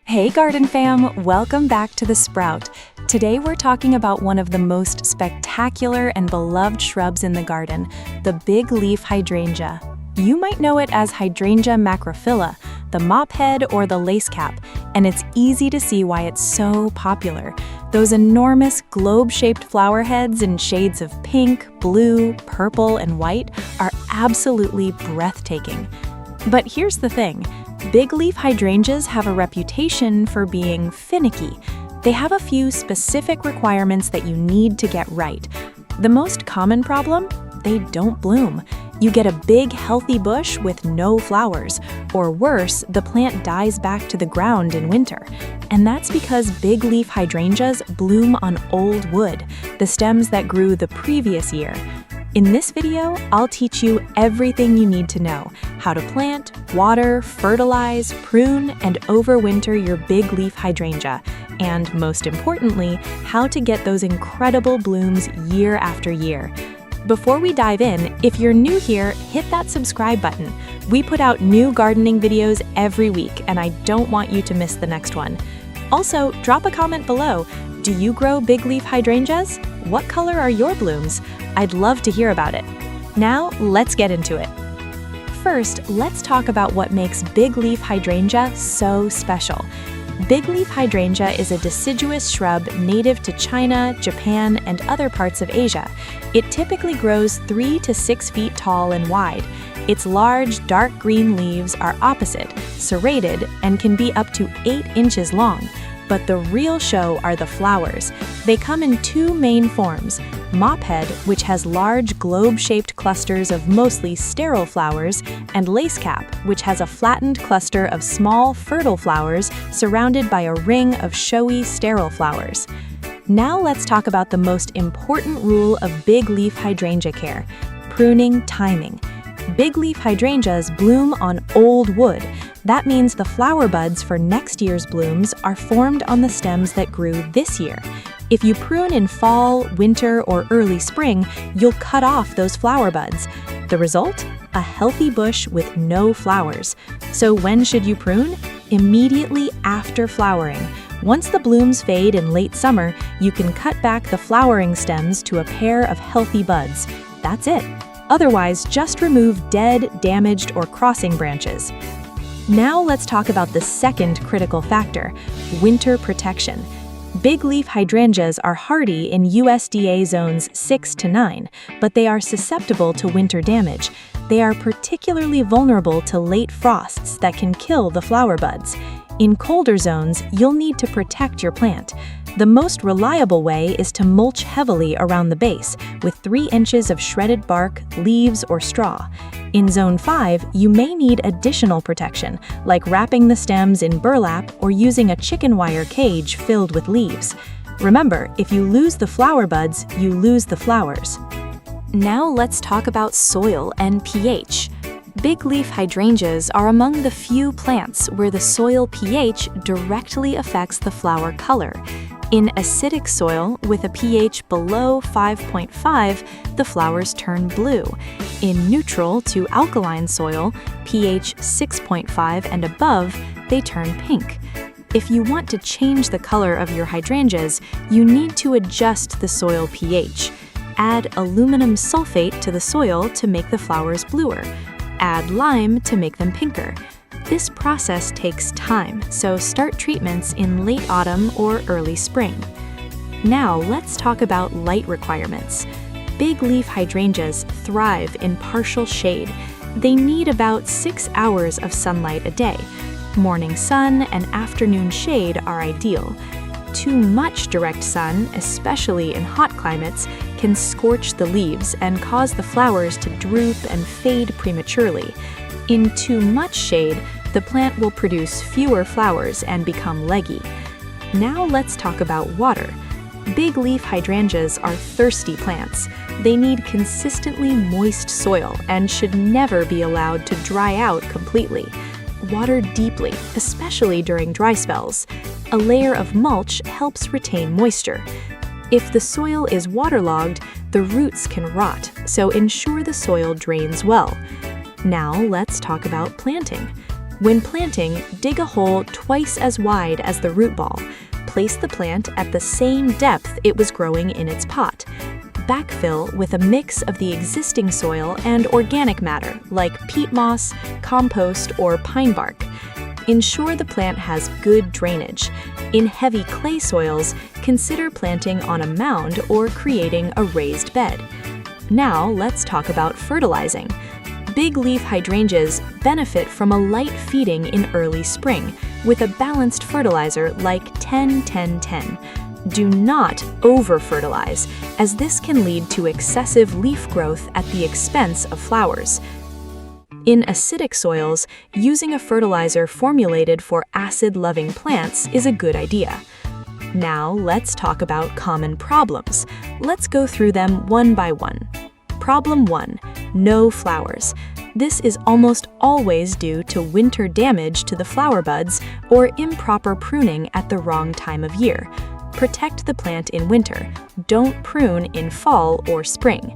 Hey garden fam, welcome back to The Sprout. Today we're talking about one of the most spectacular and beloved shrubs in the garden, the bigleaf hydrangea. You might know it as Hydrangea macrophylla, the mophead or the lacecap, and it's easy to see why it's so popular. Those enormous globe-shaped flower heads in shades of pink, blue, purple, and white are absolutely breathtaking. But here's the thing. Bigleaf hydrangeas have a reputation for being finicky. They have a few specific requirements that you need to get right. The most common problem? They don't bloom. You get a big, healthy bush with no flowers, or worse, the plant dies back to the ground in winter. And that's because bigleaf hydrangeas bloom on old wood, the stems that grew the previous year. In this video, I'll teach you everything you need to know: how to plant, water, fertilize, prune, and overwinter your bigleaf hydrangea, and most importantly, how to get those incredible blooms year after year. Before we dive in, if you're new here, hit that subscribe button. We put out new gardening videos every week, and I don't want you to miss the next one. Also, drop a comment below. Do you grow bigleaf hydrangeas? What color are your blooms? I'd love to hear about it. Now, let's get into it. First, let's talk about what makes bigleaf hydrangea so special. Bigleaf hydrangea is a deciduous shrub native to China, Japan, and other parts of Asia. It typically grows 3 to 6 feet tall and wide. Its large, dark green leaves are opposite, serrated, and can be up to 8 inches long. But the real show are the flowers. They come in two main forms: mophead, which has large globe-shaped clusters of mostly sterile flowers, and lacecap, which has a flattened cluster of small, fertile flowers surrounded by a ring of showy, sterile flowers. Now let's talk about the most important rule of bigleaf hydrangea care: pruning timing. Bigleaf hydrangeas bloom on old wood. That means the flower buds for next year's blooms are formed on the stems that grew this year. If you prune in fall, winter, or early spring, you'll cut off those flower buds. The result? A healthy bush with no flowers. So when should you prune? Immediately after flowering. Once the blooms fade in late summer, you can cut back the flowering stems to a pair of healthy buds. That's it. Otherwise, just remove dead, damaged, or crossing branches. Now let's talk about the second critical factor: winter protection. Bigleaf hydrangeas are hardy in USDA zones 6 to 9, but they are susceptible to winter damage. They are particularly vulnerable to late frosts that can kill the flower buds. In colder zones, you'll need to protect your plant. The most reliable way is to mulch heavily around the base with 3 inches of shredded bark, leaves, or straw. In Zone 5, you may need additional protection, like wrapping the stems in burlap or using a chicken wire cage filled with leaves. Remember, if you lose the flower buds, you lose the flowers. Now let's talk about soil and pH. Bigleaf hydrangeas are among the few plants where the soil pH directly affects the flower color. In acidic soil with a pH below 5.5, the flowers turn blue. In neutral to alkaline soil, pH 6.5 and above, they turn pink. If you want to change the color of your hydrangeas, you need to adjust the soil pH. Add aluminum sulfate to the soil to make the flowers bluer. Add lime to make them pinker. This process takes time, so start treatments in late autumn or early spring. Now let's talk about light requirements. Bigleaf hydrangeas thrive in partial shade. They need about 6 hours of sunlight a day. Morning sun and afternoon shade are ideal. Too much direct sun, especially in hot climates, can scorch the leaves and cause the flowers to droop and fade prematurely. In too much shade, the plant will produce fewer flowers and become leggy. Now let's talk about water. Bigleaf hydrangeas are thirsty plants. They need consistently moist soil and should never be allowed to dry out completely. Water deeply, especially during dry spells. A layer of mulch helps retain moisture. If the soil is waterlogged, the roots can rot, so ensure the soil drains well. Now let's talk about planting. When planting, dig a hole twice as wide as the root ball. Place the plant at the same depth it was growing in its pot. Backfill with a mix of the existing soil and organic matter like peat moss, compost, or pine bark. Ensure the plant has good drainage. In heavy clay soils, consider planting on a mound or creating a raised bed. Now let's talk about fertilizing. Bigleaf hydrangeas benefit from a light feeding in early spring with a balanced fertilizer like 10-10-10. Do not over-fertilize, as this can lead to excessive leaf growth at the expense of flowers. In acidic soils, using a fertilizer formulated for acid-loving plants is a good idea. Now let's talk about common problems. Let's go through them one by one. Problem 1. No flowers. This is almost always due to winter damage to the flower buds or improper pruning at the wrong time of year. Protect the plant in winter. Don't prune in fall or spring.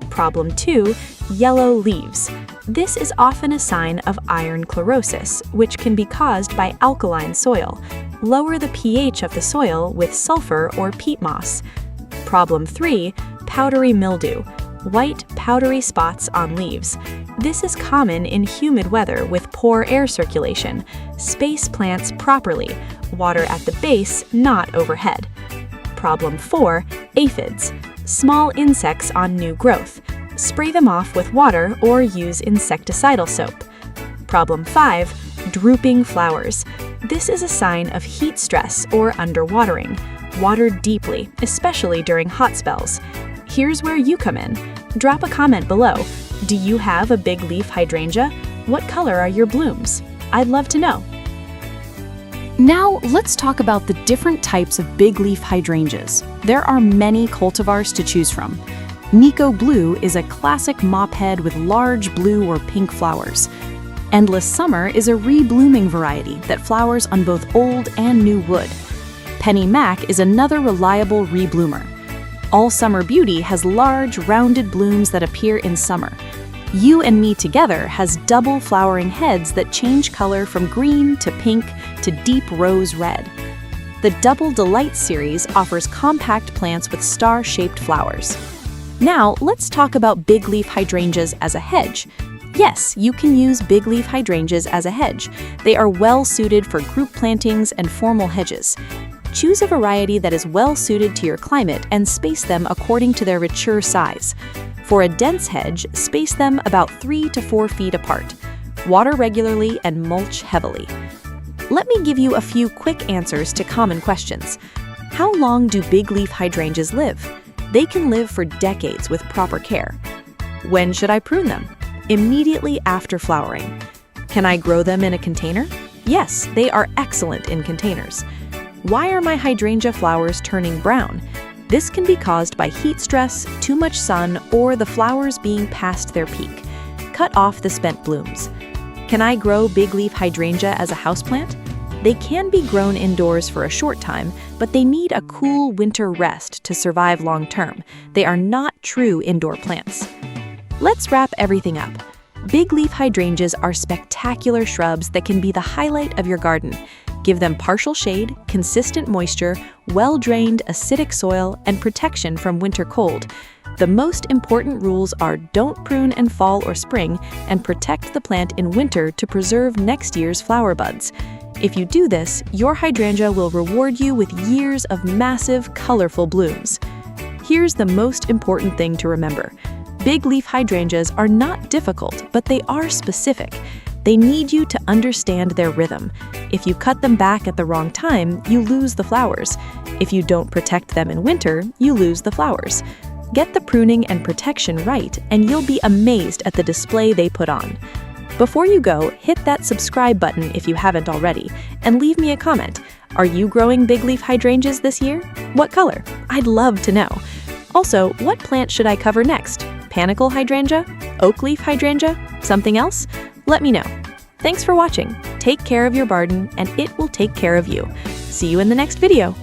Problem 2. Yellow leaves. This is often a sign of iron chlorosis, which can be caused by alkaline soil. Lower the pH of the soil with sulfur or peat moss. Problem 3. Powdery mildew. White, powdery spots on leaves. This is common in humid weather with poor air circulation. Space plants properly. Water at the base, not overhead. Problem 4. Aphids. Small insects on new growth. Spray them off with water or use insecticidal soap. Problem 5. Drooping flowers. This is a sign of heat stress or underwatering. Water deeply, especially during hot spells. Here's where you come in. Drop a comment below. Do you have a bigleaf hydrangea? What color are your blooms? I'd love to know. Now, let's talk about the different types of bigleaf hydrangeas. There are many cultivars to choose from. Nico Blue is a classic mophead with large blue or pink flowers. Endless Summer is a reblooming variety that flowers on both old and new wood. Penny Mac is another reliable rebloomer. All Summer Beauty has large, rounded blooms that appear in summer. You and Me Together has double flowering heads that change color from green to pink to deep rose red. The Double Delight series offers compact plants with star-shaped flowers. Now, let's talk about bigleaf hydrangeas as a hedge. Yes, you can use bigleaf hydrangeas as a hedge. They are well suited for group plantings and formal hedges. Choose a variety that is well suited to your climate and space them according to their mature size. For a dense hedge, space them about 3 to 4 feet apart. Water regularly and mulch heavily. Let me give you a few quick answers to common questions. How long do bigleaf hydrangeas live? They can live for decades with proper care. When should I prune them? Immediately after flowering. Can I grow them in a container? Yes, they are excellent in containers. Why are my hydrangea flowers turning brown? This can be caused by heat stress, too much sun, or the flowers being past their peak. Cut off the spent blooms. Can I grow bigleaf hydrangea as a houseplant? They can be grown indoors for a short time, but they need a cool winter rest to survive long term. They are not true indoor plants. Let's wrap everything up. Bigleaf hydrangeas are spectacular shrubs that can be the highlight of your garden. Give them partial shade, consistent moisture, well-drained acidic soil, and protection from winter cold. The most important rules are don't prune in fall or spring and protect the plant in winter to preserve next year's flower buds. If you do this, your hydrangea will reward you with years of massive, colorful blooms. Here's the most important thing to remember. Bigleaf hydrangeas are not difficult, but they are specific. They need you to understand their rhythm. If you cut them back at the wrong time, you lose the flowers. If you don't protect them in winter, you lose the flowers. Get the pruning and protection right, and you'll be amazed at the display they put on. Before you go, hit that subscribe button if you haven't already, and leave me a comment. Are you growing bigleaf hydrangeas this year? What color? I'd love to know. Also, what plant should I cover next? Panicle hydrangea? Oakleaf hydrangea? Something else? Let me know. Thanks for watching. Take care of your garden, and it will take care of you. See you in the next video.